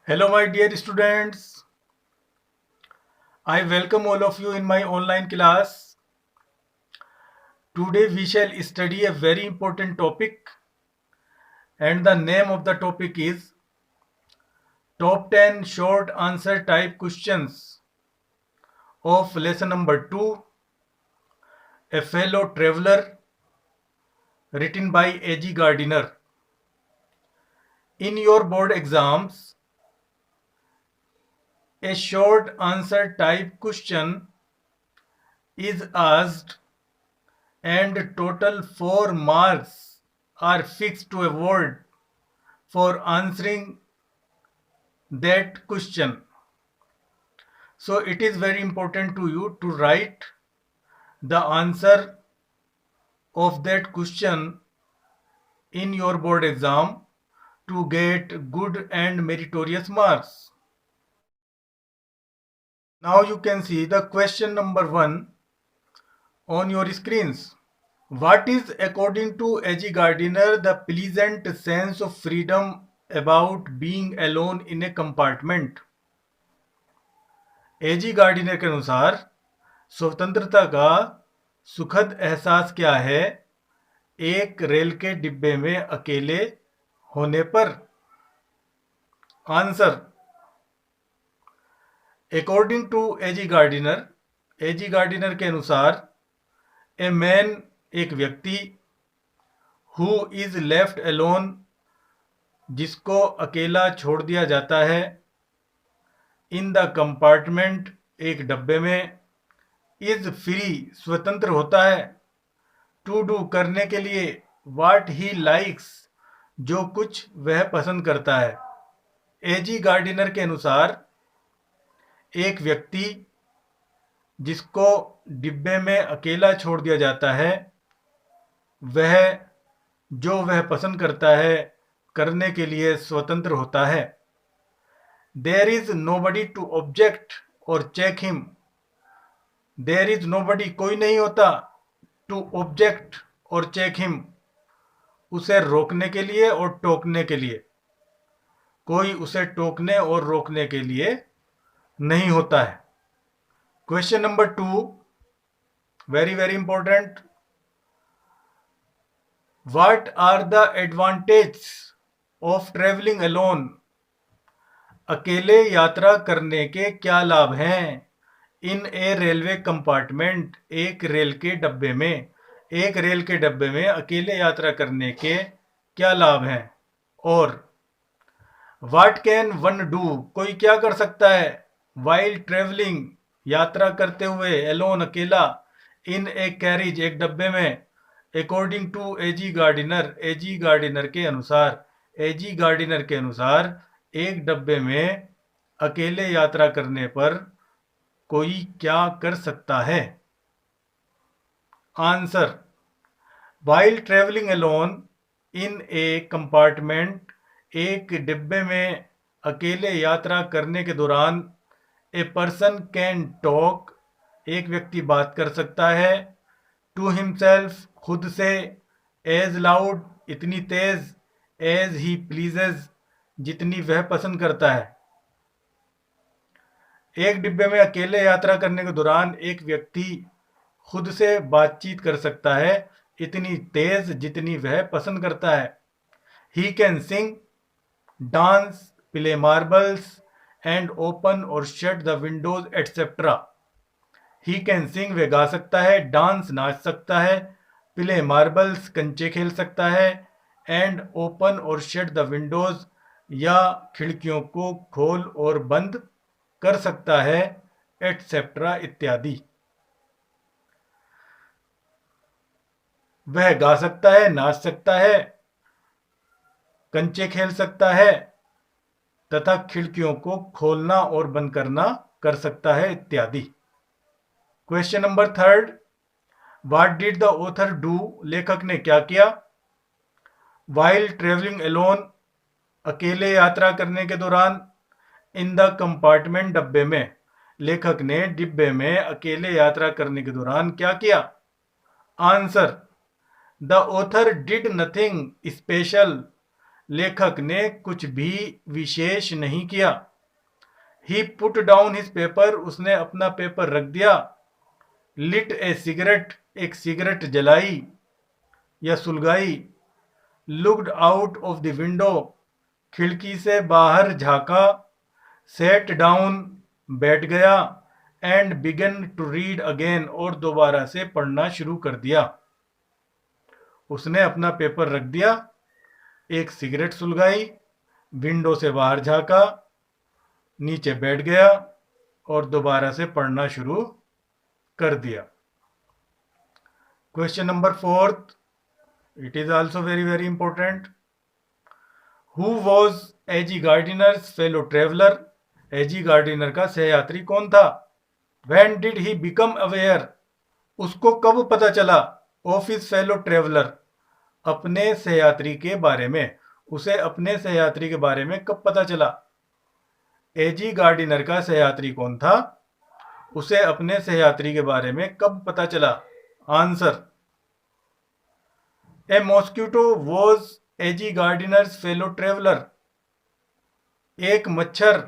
Hello, my dear students. I welcome all of you in my online class. Today, we shall study a very important topic, and the name of the topic is Top 10 Short Answer Type Questions of Lesson number 2, A Fellow Traveler, written by A.G. Gardiner. In your board exams, a short answer type question is asked, and total 4 marks are fixed to a word for answering that question. So it is very important to you to write the answer of that question in your board exam to get good and meritorious marks. Now you can see the question number 1 on your screens. What is, according to A.G. Gardiner, the pleasant sense of freedom about being alone in a compartment? A.G. Gardiner के अनुसार स्वतंत्रता का सुखद एहसास क्या है एक rail के डिब्बे में अकेले होने पर? Answer, according to AG Gardiner के अनुसार ए मैन एक व्यक्ति, हु इज लेफ्ट अलोन जिसको अकेला छोड़ दिया जाता है, इन द कंपार्टमेंट एक डब्बे में, इज फ्री स्वतंत्र होता है, टू डू करने के लिए, वाट ही लाइक्स जो कुछ वह पसंद करता है। एजी गार्डिनर के अनुसार एक व्यक्ति जिसको डिब्बे में अकेला छोड़ दिया जाता है, वह जो वह पसंद करता है करने के लिए स्वतंत्र होता है। There is nobody to object और check him. There is nobody कोई नहीं होता, टू ऑब्जेक्ट और चेक हिम उसे रोकने के लिए और टोकने के लिए। कोई उसे टोकने और रोकने के लिए नहीं होता है। Question number 2, very very important. What are the advantage of travelling alone? अकेले यात्रा करने के क्या लाभ हैं? इन ए रेलवे कंपार्टमेंट एक रेल के डब्बे में, एक रेल के डब्बे में अकेले यात्रा करने के क्या लाभ हैं? और व्हाट कैन वन डू, कोई क्या कर सकता है, वाइल ट्रेवलिंग यात्रा करते हुए, एलोन अकेला, इन ए कैरिज एक डब्बे में, according to AG Gardiner, AG Gardiner के अनुसार, एजी गार्डिनर के अनुसार एक डब्बे में अकेले यात्रा करने पर कोई क्या कर सकता है? Answer, while travelling alone in A compartment एक डिब्बे में अकेले यात्रा करने के दौरान, ए पर्सन कैन टॉक एक व्यक्ति बात कर सकता है, टू हिमसेल्फ खुद से, एज लाउड इतनी तेज, एज ही प्लीजेज जितनी वह पसंद करता है। एक डिब्बे में अकेले यात्रा करने के दौरान एक व्यक्ति खुद से बातचीत कर सकता है इतनी तेज जितनी वह पसंद करता है। He can sing, dance, play marbles and open और shut the windows etcetera. He can sing वह गा सकता है, डांस नाच सकता है, प्ले मार्बल्स कंचे खेल सकता है, एंड ओपन और शट द विंडोज या खिड़कियों को खोल और बंद कर सकता है, एटसेट्रा इत्यादि। वह गा सकता है, नाच सकता है, कंचे खेल सकता है तथा खिड़कियों को खोलना और बंद करना कर सकता है इत्यादि। Question number 3, what did the author do, लेखक ने क्या किया, वाइल ट्रेवलिंग अलोन अकेले यात्रा करने के दौरान, इन द कंपार्टमेंट डब्बे में, लेखक ने डिब्बे में अकेले यात्रा करने के दौरान क्या किया? Answer, the author did nothing special, लेखक ने कुछ भी विशेष नहीं किया। He put down his paper, उसने अपना पेपर रख दिया। लिट ए सिगरेट, एक सिगरेट जलाई या सुलगाई। Looked out of the window, खिड़की से बाहर झांका। सेट डाउन, बैठ गया। And began to read again, और दोबारा से पढ़ना शुरू कर दिया। उसने अपना पेपर रख दिया, एक सिगरेट सुलगाई, विंडो से बाहर झांका, नीचे बैठ गया और दोबारा से पढ़ना शुरू कर दिया। Question number 4, it is also very very important. Who was AG Gardiner's fellow traveller, AG Gardiner का सहयात्री कौन था? When did he become aware, उसको कब पता चला? ऑफ हिज फेलो ट्रेवलर, अपने सहयात्री के बारे में, उसे अपने सहयात्री के बारे में कब पता चला? एजी गार्डिनर का सहयात्री कौन था? उसे अपने सहयात्री के बारे में कब पता चला? Answer, a mosquito was AG Gardiner's fellow traveller, एक मच्छर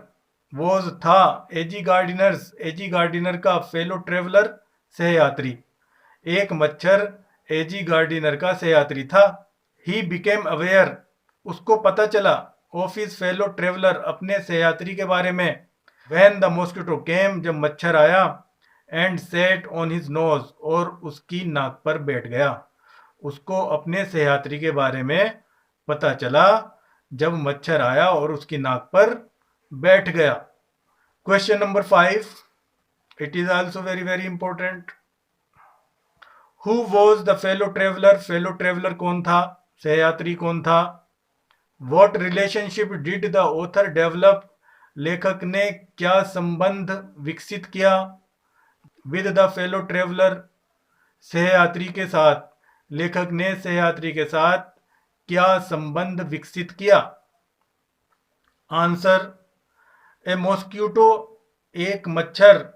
वॉज था एजी गार्डिनर का फेलो ट्रेवलर सहयात्री, एक मच्छर एजी गार्डिनर का सहयात्री था। ही बिकेम अवेयर, उसको पता चला। ऑफ हिज फेलो ट्रेवलर, अपने सहयात्री के बारे में। व्हेन द मॉस्किटो केम, जब मच्छर आया। And set on his nose, और उसकी नाक पर बैठ गया। उसको अपने सहयात्री के बारे में पता चला जब मच्छर आया और उसकी नाक पर बैठ गया। Question number 5, it is also very very important. Who was the fellow traveller, fellow traveller कौन था? सहयात्री कौन था? What relationship did the author develop, लेखक ने क्या संबंध विकसित किया? विद द फेलो ट्रेवलर, सहयात्री के साथ, लेखक ने सहयात्री के साथ क्या संबंध विकसित किया? आंसर, ए मॉस्किटो, एक मच्छर,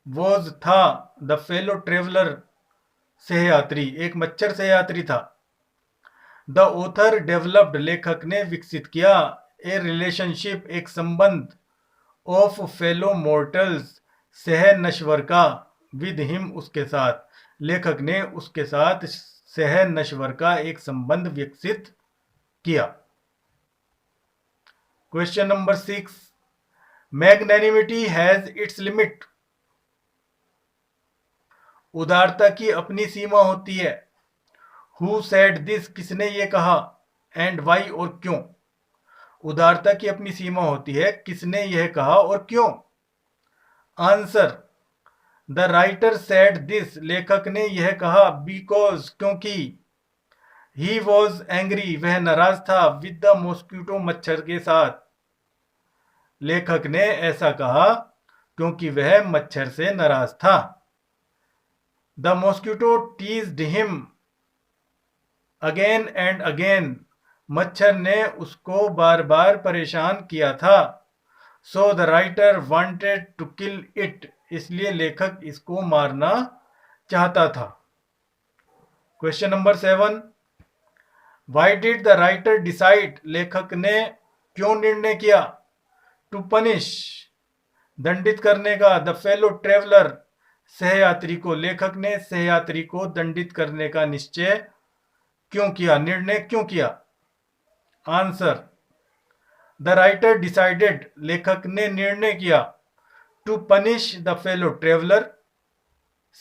वॉज था, द फेलो ट्रेवलर, सहयात्री, एक मच्छर सहयात्री था। द ऑथर डेवलप्ड, लेखक ने विकसित किया। ए रिलेशनशिप, एक संबंध। ऑफ फेलो मॉर्टल्स, सह नश्वर का। विद हिम, उसके साथ, लेखक ने उसके साथ सह नश्वर का एक संबंध विकसित किया। Question number 6, magnanimity has its limit, उदारता की अपनी सीमा होती है। हु सेड दिस, किसने ये कहा? एंड वाई, और क्यों? उदारता की अपनी सीमा होती है, किसने यह कहा और क्यों? Answer, the writer said this, लेखक ने यह कहा बिकॉज, क्योंकि। ही वॉज एंग्री, वह नाराज था। विद द मॉस्किटो, मच्छर के साथ। लेखक ने ऐसा कहा क्योंकि वह मच्छर से नाराज था। The mosquito teased him again and again, मच्छर ने उसको बार बार परेशान किया था। So the writer wanted to kill it, इसलिए लेखक इसको मारना चाहता था। Question number 7, why did the writer decide, लेखक ने क्यों निर्णय किया? टू पनिश, दंडित करने का। द फेलो ट्रेवलर, सहयात्री को, लेखक ने सहयात्री को दंडित करने का निश्चय क्यों किया, निर्णय क्यों किया? आंसर, द राइटर डिसाइडेड, लेखक ने निर्णय किया। To punish the fellow traveller,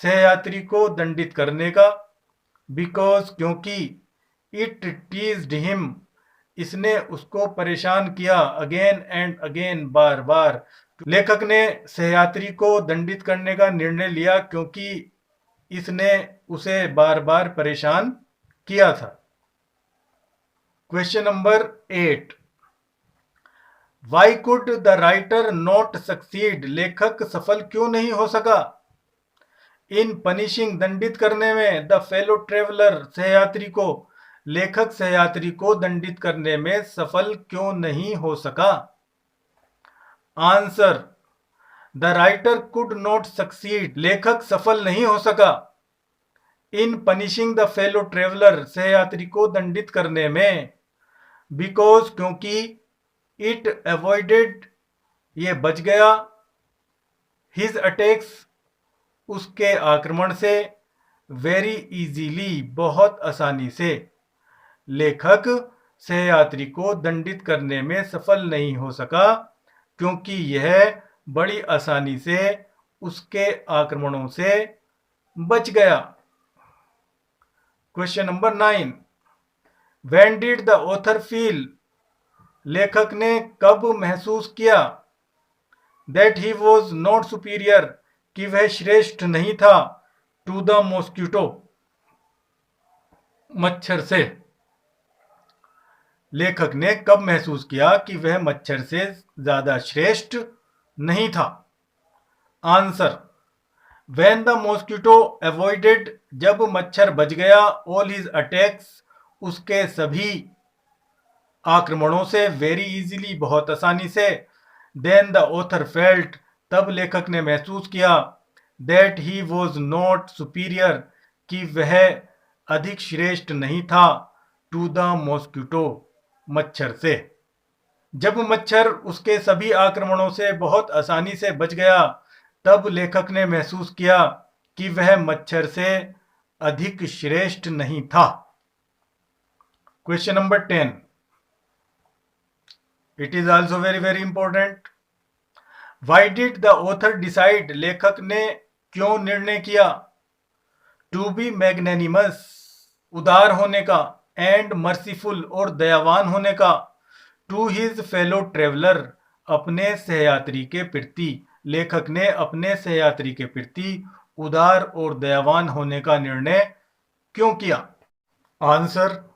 सहयात्री को दंडित करने का। बिकॉज, क्योंकि। इट टीज्ड हिम, इसने उसको परेशान किया। अगेन एंड अगेन, बार बार। लेखक ने सहयात्री को दंडित करने का निर्णय लिया क्योंकि इसने उसे बार बार परेशान किया था। Question number 8, Y could the writer not succeed, लेखक सफल क्यों नहीं हो सका? इन पनिशिंग, दंडित करने में। द फेलो ट्रेवलर, सहयात्री को, लेखक सहयात्री को दंडित करने में सफल क्यों नहीं हो सका? Answer, the writer could not succeed, लेखक सफल नहीं हो सका। इन पनिशिंग द फेलो ट्रेवलर, सहयात्री को दंडित करने में। बिकॉज क्योंकि, इट अवॉइडेड ये बच गया, हिज अटैक्स उसके आक्रमण से, वेरी इजीली बहुत आसानी से। लेखक सहयात्री को दंडित करने में सफल नहीं हो सका क्योंकि यह बड़ी आसानी से उसके आक्रमणों से बच गया। Question number 9, when did the author feel, लेखक ने कब महसूस किया, that he was not superior, कि वह श्रेष्ठ नहीं था, टू द मॉस्किटो, मच्छर से। लेखक ने कब महसूस किया कि वह मच्छर से ज्यादा श्रेष्ठ नहीं था। Answer, when the mosquito avoided, जब मच्छर बच गया, ऑल हिज अटैक्स, उसके सभी आक्रमणों से, वेरी इजीली बहुत आसानी से, देन द ऑथर फेल्ट, तब लेखक ने महसूस किया, that he was not superior, कि वह अधिक श्रेष्ठ नहीं था, टू द मॉस्किटो, मच्छर से। जब मच्छर उसके सभी आक्रमणों से बहुत आसानी से बच गया, तब लेखक ने महसूस किया कि वह मच्छर से अधिक श्रेष्ठ नहीं था। Question number 10, it is also very very important. Why did the author decide, लेखक ने क्यों निर्णय किया, टू बी मैग्नेनिमस, उदार होने का, एंड मर्सीफुल, और दयावान होने का, टू हिज फेलो ट्रेवलर, अपने सहयात्री के प्रति। लेखक ने अपने सहयात्री के प्रति उदार और दयावान होने का निर्णय क्यों किया। आंसर,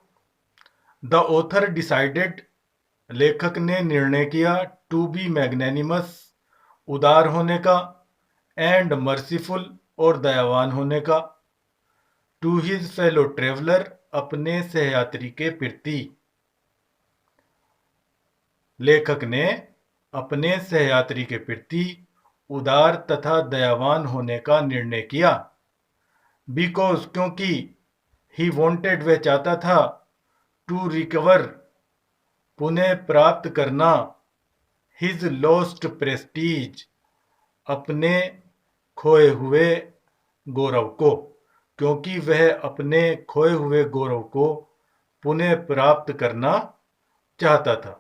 द ऑथर डिसाइडेड, लेखक ने निर्णय किया, टू बी मैग्नेनिमस, उदार होने का, एंड मर्सीफुल, और दयावान होने का, टू हिज फेलो ट्रेवलर, अपने सहयात्री के प्रति। लेखक ने अपने सहयात्री के प्रति उदार तथा दयावान होने का निर्णय किया। बिकॉज क्योंकि, ही वॉन्टेड, वह चाहता था, टू रिकवर, पुनः प्राप्त करना, हिज लॉस्ट प्रेस्टीज, अपने खोए हुए गौरव को, क्योंकि वह अपने खोए हुए गौरव को पुनः प्राप्त करना चाहता था।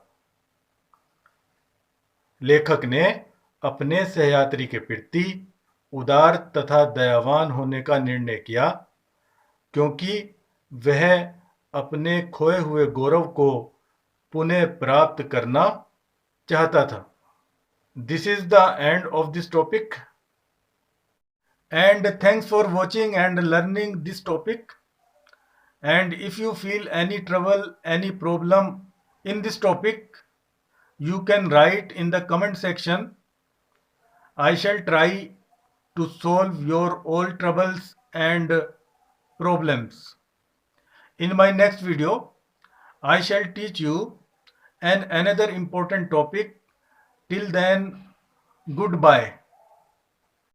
लेखक ने अपने सहयात्री के प्रति उदार तथा दयावान होने का निर्णय किया क्योंकि वह अपने खोए हुए गौरव को पुनः प्राप्त करना चाहता था। This is the end of this topic, and thanks for watching and learning this topic. And if you feel any trouble, any problem in this topic, you can write in the comment section. I shall try to solve your all troubles and problems. In my next video, I shall teach you another important topic. Till then, goodbye.